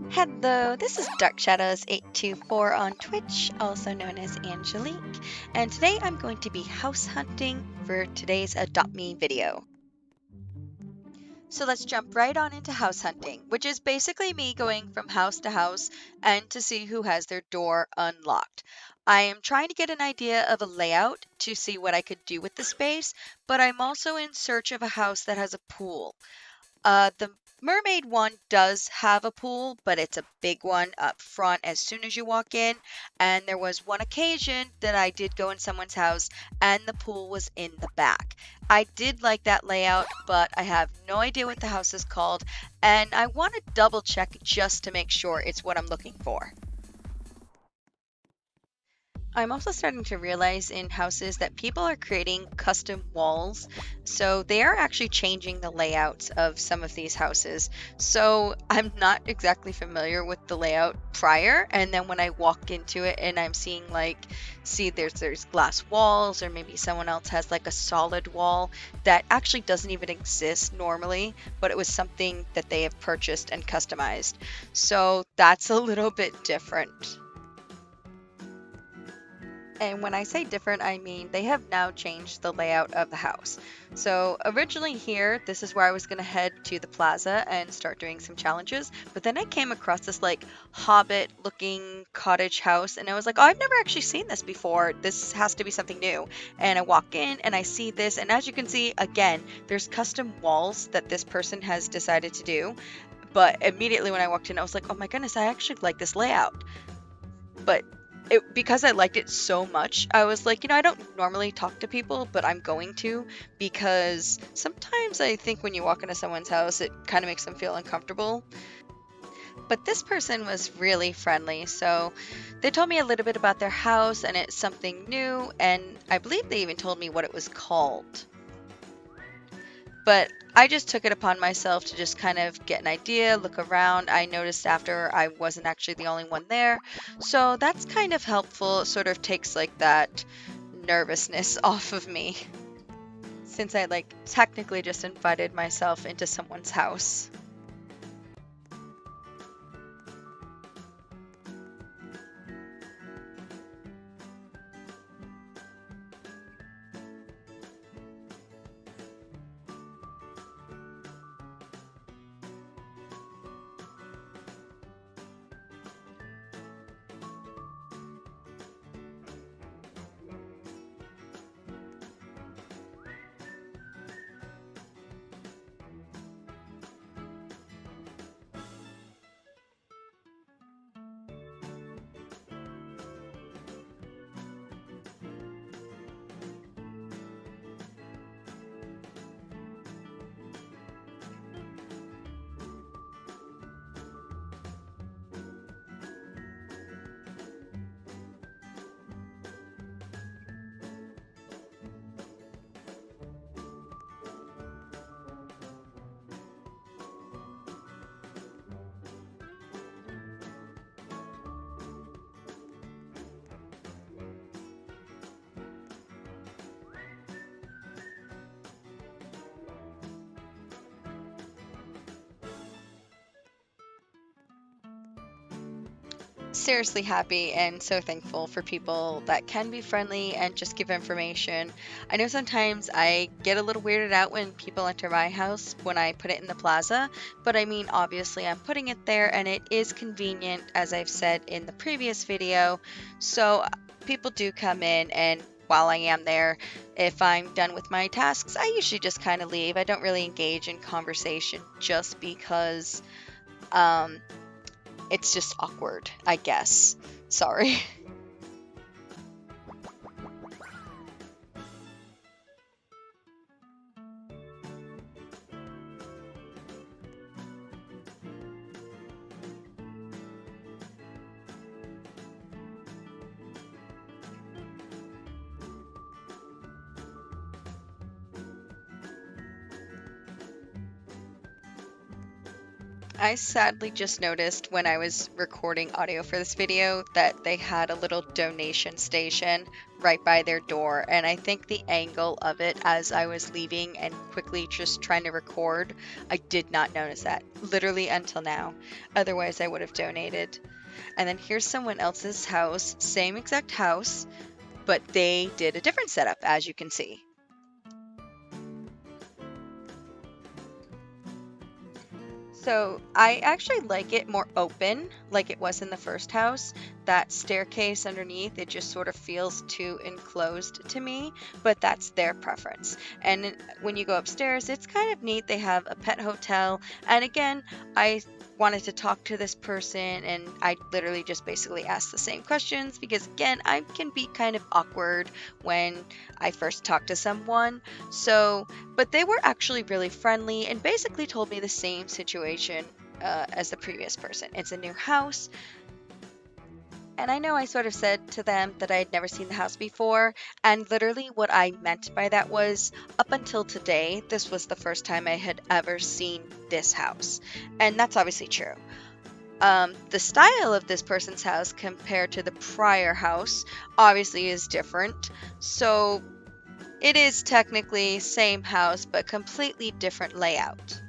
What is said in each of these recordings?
Hello, this is Dark Shadows 824 on Twitch, also known as Angelique, and today I'm going to be house hunting for today's Adopt Me video. So let's jump right on into house hunting, which is basically me going from house to house and to see who has their door unlocked. I am trying to get an idea of a layout to see what I could do with the space, but I'm also in search of a house that has a pool. The mermaid one does have a pool, but it's a big one up front as soon as you walk in. And there was one occasion that I did go in someone's house and the pool was in the back. I did like that layout, but I have no idea what the house is called, and I want to double check just to make sure it's what I'm looking for. I'm also starting to realize in houses that people are creating custom walls. So they are actually changing the layouts of some of these houses. So I'm not exactly familiar with the layout prior. And then when I walk into it and I'm seeing see there's glass walls, or maybe someone else has like a solid wall that actually doesn't even exist normally, but it was something that they have purchased and customized. So that's a little bit different. And when I say different, I mean they have now changed the layout of the house. So originally here, this is where I was going to head to the plaza and start doing some challenges. But then I came across this like hobbit looking cottage house, and I was like, oh, I've never actually seen this before. This has to be something new. And I walk in and I see this. And as you can see, again, there's custom walls that this person has decided to do. But immediately when I walked in, I was like, oh my goodness, I actually like this layout. But because I liked it so much, I was like, I don't normally talk to people, but I'm going to, because sometimes I think when you walk into someone's house, it kind of makes them feel uncomfortable. But this person was really friendly, so they told me a little bit about their house, and it's something new, and I believe they even told me what it was called. But I just took it upon myself to just kind of get an idea, look around. I noticed after I wasn't actually the only one there. So that's kind of helpful. It sort of takes like that nervousness off of me, since I technically just invited myself into someone's house. Seriously happy and so thankful for people that can be friendly and just give information. I know sometimes I get a little weirded out when people enter my house when I put it in the plaza, but I mean, obviously, I'm putting it there and it is convenient, as I've said in the previous video. So people do come in, and while I am there, if I'm done with my tasks, I usually just kind of leave. I don't really engage in conversation just because. Um, it's just awkward, I guess. Sorry. I sadly just noticed when I was recording audio for this video that they had a little donation station right by their door, and I think the angle of it as I was leaving and quickly just trying to record, I did not notice that, literally until now. Otherwise, I would have donated. And then here's someone else's house, same exact house, but they did a different setup, as you can see. So I actually like it more open, like it was in the first house. That staircase underneath, it just sort of feels too enclosed to me, but that's their preference. And when you go upstairs, it's kind of neat. They have a pet hotel. And again, I wanted to talk to this person and I literally just basically asked the same questions because again, I can be kind of awkward when I first talk to someone. So but they were actually really friendly and basically told me the same situation as the previous person. It's a new house, and I know I sort of said to them that I had never seen the house before, and literally what I meant by that was up until today, this was the first time I had ever seen this house. And that's obviously true. The style of this person's house compared to the prior house obviously is different. So it is technically same house, but completely different layout.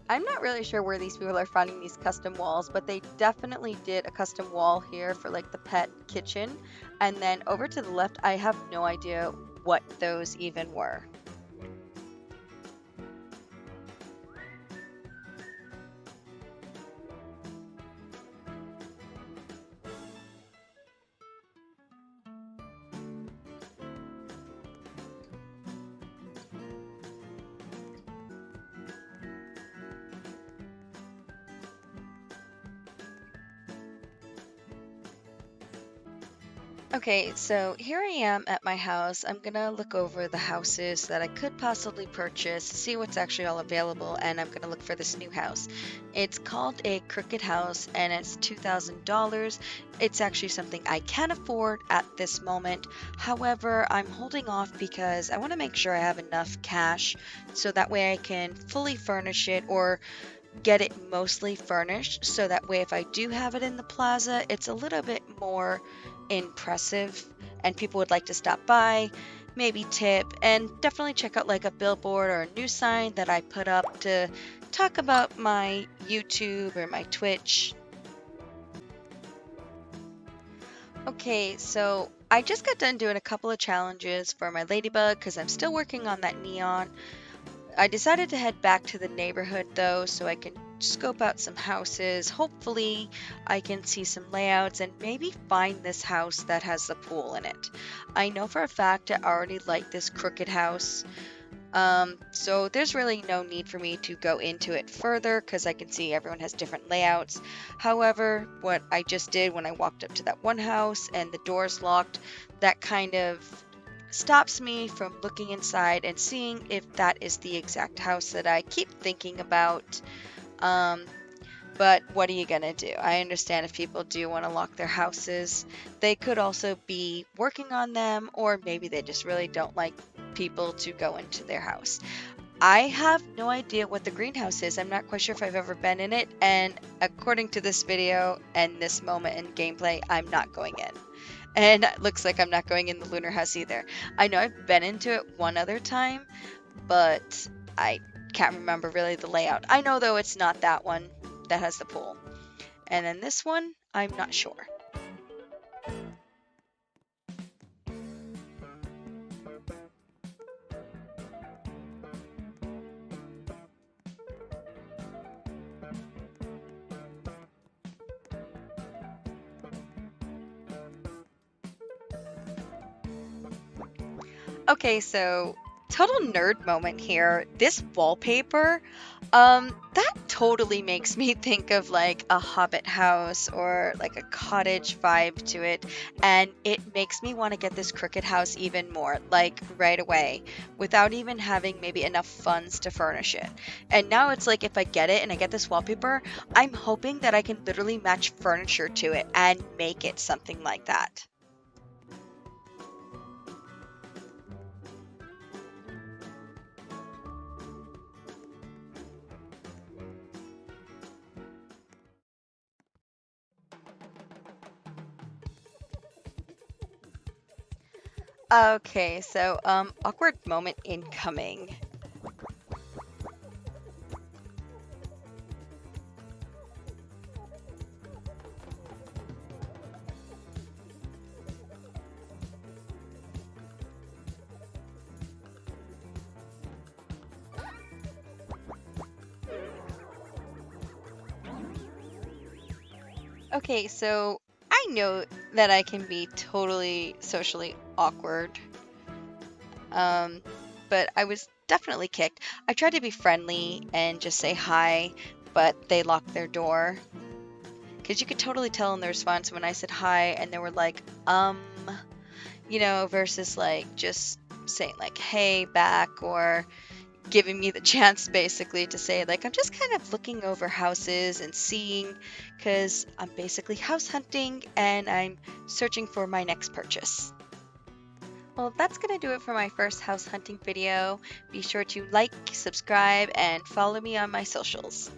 I'm not really sure where these people are finding these custom walls, but they definitely did a custom wall here for like the pet kitchen. And then over to the left, I have no idea what those even were. Okay, so here I am at my house. I'm gonna look over the houses that I could possibly purchase, see what's actually all available, and I'm gonna look for this new house. It's called a Crooked House and it's $2,000. It's actually something I can afford at this moment. However, I'm holding off because I want to make sure I have enough cash so that way I can fully furnish it or get it mostly furnished so that way if I do have it in the plaza, it's a little bit more impressive and people would like to stop by, maybe tip, and definitely check out like a billboard or a news sign that I put up to talk about my YouTube or my Twitch. Okay, so I just got done doing a couple of challenges for my ladybug because I'm still working on that neon. I decided to head back to the neighborhood though, so I can scope out some houses. Hopefully, I can see some layouts and maybe find this house that has the pool in it. I know for a fact I already like this crooked house, so there's really no need for me to go into it further because I can see everyone has different layouts. However, what I just did when I walked up to that one house and the door's locked, that kind of stops me from looking inside and seeing if that is the exact house that I keep thinking about. Um, but what are you gonna do? I understand if people do want to lock their houses. They could also be working on them, or maybe they just really don't like people to go into their house. I have no idea what the greenhouse is. I'm not quite sure if I've ever been in it, and according to this video and this moment in gameplay, I'm not going in. And it looks like I'm not going in the lunar house either. I know I've been into it one other time, but I can't remember really the layout. I know though it's not that one that has the pool. And then this one, I'm not sure. Okay, so total nerd moment here. This wallpaper, that totally makes me think of like a hobbit house or like a cottage vibe to it, and it makes me want to get this crooked house even more, like right away, without even having maybe enough funds to furnish it. And now it's like if I get it and I get this wallpaper, I'm hoping that I can literally match furniture to it and make it something like that. Okay, so awkward moment incoming. Okay, so I know that I can be totally socially awkward, um, but I was definitely kicked. I tried to be friendly and just say hi, but they locked their door. Because you could totally tell in the response when I said hi and they were like, versus like just saying like, hey, back, or giving me the chance basically to say like I'm just kind of looking over houses and seeing, because I'm basically house hunting and I'm searching for my next purchase. Well, that's gonna do it for my first house hunting video. Be sure to like, subscribe, and follow me on my socials.